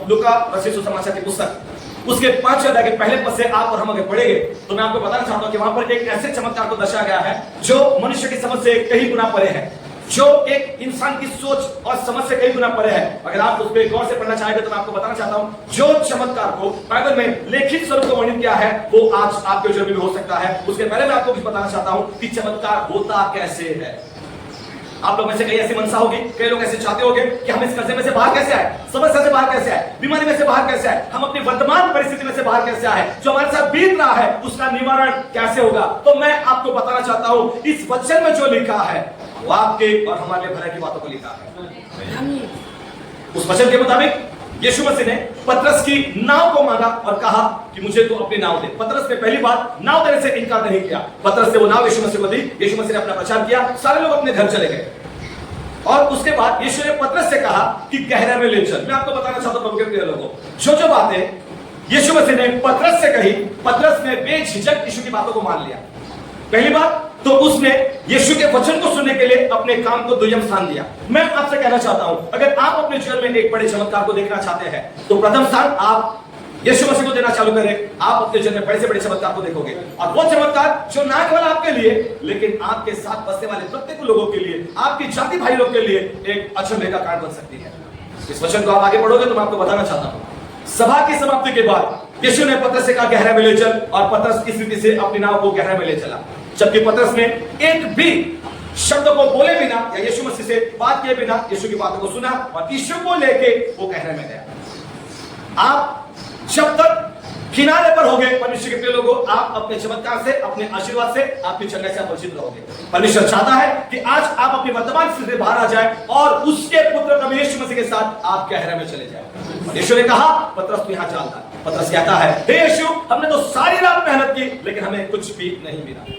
लूका रचित सुसमाचार की पुस्तक उसके 5 अध्याय के पहले पद से आप और हम अगर पढ़ेंगे तो मैं आपको बताना चाहता हूं कि वहां पर एक ऐसे चमत्कार को दर्शाया गया है जो मनुष्य की समझ से कई गुना परे है, जो एक इंसान की सोच और समझ से कई गुना परे है। अगर आप उस पर गौर से पढ़ना चाहेंगे तो मैं आपको बताना चाहता हूं जो चमत्कार को बाइबल में लिखित स्वरूप को वर्णित किया है वो आज आपके जीवन में भी हो सकता है। उसके पहले मैं आपको कुछ बताना चाहता हूं कि चमत्कार होता कैसे है। आप लोग में से कई ऐसी मनसा होगी, कई लोग ऐसे चाहते होंगे कि हम इस कर्जे में से बाहर कैसे आए, समस्या से बाहर कैसे आए, बीमारी में से बाहर कैसे आए, हम अपनी वर्तमान परिस्थिति में से बाहर कैसे आए, जो हमारे साथ बीत रहा है उसका निवारण कैसे होगा। तो मैं आपको बताना चाहता हूं इस वचन में जो लिखा है वो आपके और हमारे भलाई की बातों को लिखा है। उस वचन के मुताबिक यीशु मसीह ने पतरस की नाव को मांगा और कहा कि मुझे तो अपनी नाव दे। पतरस ने पहली बात नाव देने से इनकार नहीं किया। पतरस ने वो नाव यीशु मसीह को दी, यीशु मसीह ने अपना प्रचार किया, सारे लोग अपने घर चले गए। और उसके बाद यीशु ने पतरस से कहा कि गहरे में ले चल। मैं आपको बताना चाहता हूं प्रभु के प्रिय लोगों, जो बातें यीशु मसीह ने पतरस से कही, पतरस ने बेझिझक यीशु की बातों को मान लिया। पहली बात तो उसने यीशु के वचन को सुनने के लिए अपने काम को दुय्यम स्थान दिया। मैं आपसे कहना चाहता हूं अगर आप अपने जीवन में एक बड़े चमत्कार को देखना चाहते हैं तो प्रथम स्थान आप यीशु मसीह को देना चालू करें। आप अपने जीवन में बड़े से बड़े चमत्कार को देखोगे और वो चमत्कार जो ना केवल आपके लिए लेकिन आपके साथ बसने वाले प्रत्येक लोगों के लिए, आपकी जाति भाई लोग के लिए एक अचंभे का कारण बन सकती है। इस वचन को आप आगे पढ़ोगे तो मैं आपको बताना चाहता हूं सभा की समाप्ति के बाद यीशु ने पतरस से कहा गहरा में ले चल और पतरस इस रीति से अपनी नाव को गहरा में ले चला। जबकि पतरस ने एक भी शब्द को बोले बिना या यीशु मसीह से बात किए बिना यीशु की बातों को सुना और यीशु को लेके वो गहरे में गया। आप जब तक किनारे पर होगे परमेश्वर के प्रिय लोगों, आप अपने चमत्कार से, अपने आशीर्वाद से, आपकी चंगाई से परिचित रहोगे। परमेश्वर चाहता है कि आज आप अपनी वर्तमान स्थिति से बाहर आ जाए और उसके पुत्र प्रभु यीशु मसीह के साथ आप गहरे में चले जाए। यीशु ने कहा पतरस तू यहां चलता। पतरस कहता है हे यीशु, हमने तो सारी रात मेहनत की लेकिन हमें कुछ भी नहीं मिला,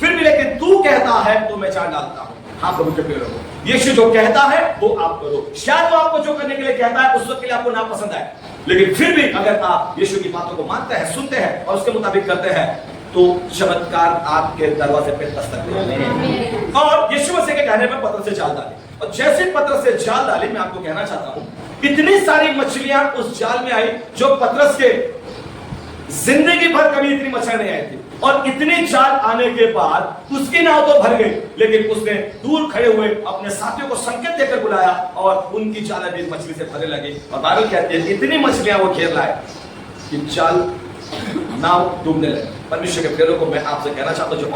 फिर भी लेकिन तू कहता है तो मैं जान डालता हूं। हाँ प्रभु के प्रिय लोगों, यीशु जो कहता है वो आप करो। शायद वो आपको जो करने के लिए कहता है उस वक्त के लिए आपको ना पसंद आए, लेकिन फिर भी अगर आप यीशु की बातों को मानते हैं, सुनते हैं और उसके मुताबिक करते हैं तो चमत्कार आपके दरवाजे पे दस्तक देगा। और यीशु मसीह के कहने पर पतरस से जाल डाली और जैसे पतरस से जाल डाली, मैं आपको कहना चाहता हूं इतनी सारी मछलियां उस जाल में आई जो पतरस के जिंदगी भर कभी इतनी मछलियां नहीं आई थी। और इतनी जाल आने के बाद उसकी नाव तो भर गई, लेकिन उसने दूर खड़े हुए अपने साथियों को संकेत देकर बुलाया और उनकी जाल भी मछली से भरने लगी। और बाइबल कहती है इतनी मछलियां वो घेर लाए कि जाल नाव डूबने लगे। परमेश्वर के प्रिय लोगों, मैं आपसे कहना चाहता हूं जो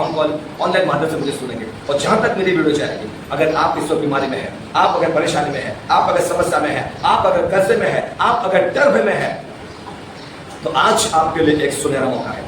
ऑनलाइन माध्यम से मुझे सुनेंगे और जहां तक मेरी वीडियो जाएगी, अगर आप इस वक्त बीमारी में है, आप अगर परेशानी में है, आप अगर समस्या में है, आप अगर कर्जे में है, आप अगर डर में है, तो आज आपके लिए एक सुनहरा मौका है।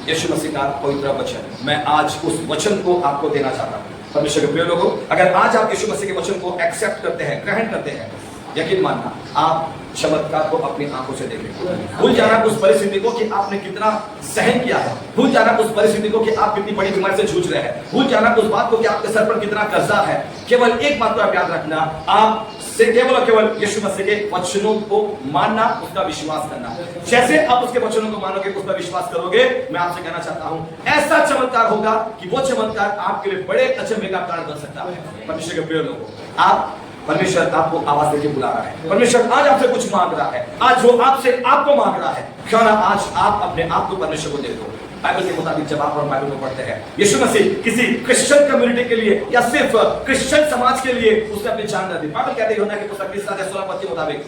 यीशु मसीह का पवित्र वचन, मैं आज उस वचन को आपको देना चाहता हूं। परमेश्वर के प्रिय लोगों, अगर आज आप यीशु मसीह के वचन को एक्सेप्ट करते हैं, ग्रहण करते हैं, यकीन मानना आप चमत्कार को अपनी आंखों से देखेंगे। भूल जाना उस परिस्थिति को कि आपने कितना सहन किया है, भूल जाना उस परिस्थिति को कि आप कितनी बड़ी बीमारी से जूझ रहे हैं, भूल जाना उस बात को कि आपके सर पर कितना कर्जा है। केवल एक बात को आप याद रखना, आप से केवल और केवल यीशु मसीह के वचनों को मानना, उसका विश्वास करना। जैसे आप उसके वचनों को मानोगे, उस पर विश्वास करोगे, मैं आपसे कहना चाहता हूं ऐसा चमत्कार होगा कि वो चमत्कार आपके लिए बड़े अचंभे का कारण बन सकता है। परमेश्वर के प्रिय लोगों, आप परमेश्वर आपको आवाज देके बुला रहा है। परमेश्वर आज आपसे कुछ मांग रहा है, आज वो आपसे आपको मांग रहा है। क्यों ना आज आप अपने आप को परमेश्वर को दे दो। बाइबल के मुताबिक जब आप बाइबल को पढ़ते हैं, यीशु मसीह किसी क्रिश्चियन कम्युनिटी के लिए या सिर्फ क्रिश्चियन समाज के लिए उसने अपनी जान न दी। बाइबल कहते हैं यूहन्ना की पुस्तक 20:16 के मुताबिक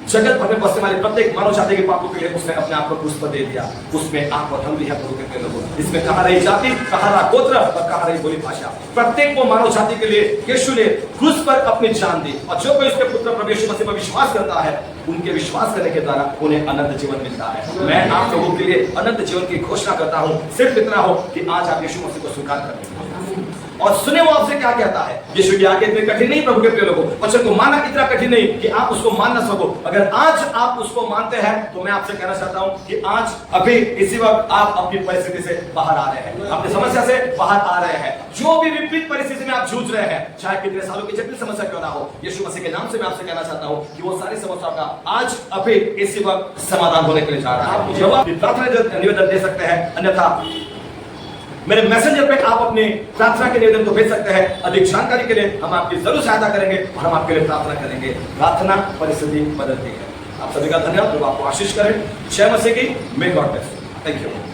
जगत भर में बसने वाले प्रत्येक मानव जाति के पापों के लिए उसने अपने आप को क्रूस पर दे दिया। उसमें आप और हम भी हैं प्रभु के प्रिय लोगों। इसमें कहाँ रही जाति, कहाँ रहा गोत्र और कहाँ रही बोली भाषा, प्रत्येक को मानव जाति के लिए यीशु ने क्रूस पर अपनी जान दी। और जो कोई उसके पुत्र प्रभु यीशु मसीह पर विश्वास करता है, उनके विश्वास करने के द्वारा उन्हें अनंत जीवन मिलता है। मैं आप लोगों के लिए अनंत जीवन की घोषणा करता हूं, सिर्फ इतना हो कि आज आप यीशु मसीह को स्वीकार करें और सुने वो आपसे क्या कहता है। यीशु की आगे इतनी कठिन नहीं प्रभु के प्रिय लोगों, वचन को मानना इतना कठिन नहीं कि आप उसको मान ना सको। अगर आज आप उसको मानते हैं तो मैं आपसे कहना चाहता हूं कि आज अभी इसी वक्त आप अपनी परिस्थिति से बाहर आ रहे हैं, अपनी समस्या से बाहर आ रहे हैं। जो भी विपरीत परिस्थिति में आप जूझ रहे हैं, चाहे कितने सालों की जटिल समस्या क्यों ना हो, यीशु मसीह के नाम से मैं आपसे कहना चाहता हूं कि वो सारी समस्याओं का आज अभी इसी वक्त समाधान होने के लिए जा रहा है। आप मुझे प्रार्थना निवेदन दे सकते हैं, अन्यथा मेरे मैसेंजर पे आप अपने प्रार्थना के निवेदन को भेज सकते हैं। अधिक जानकारी के लिए हम आपकी जरूर सहायता करेंगे और हम आपके लिए प्रार्थना करेंगे। प्रार्थना परिस्थिति बदलती है। आप सभी का धन्यवाद। प्रभु आपको आशीष करें। जय मसीह की। May God bless you. Thank you.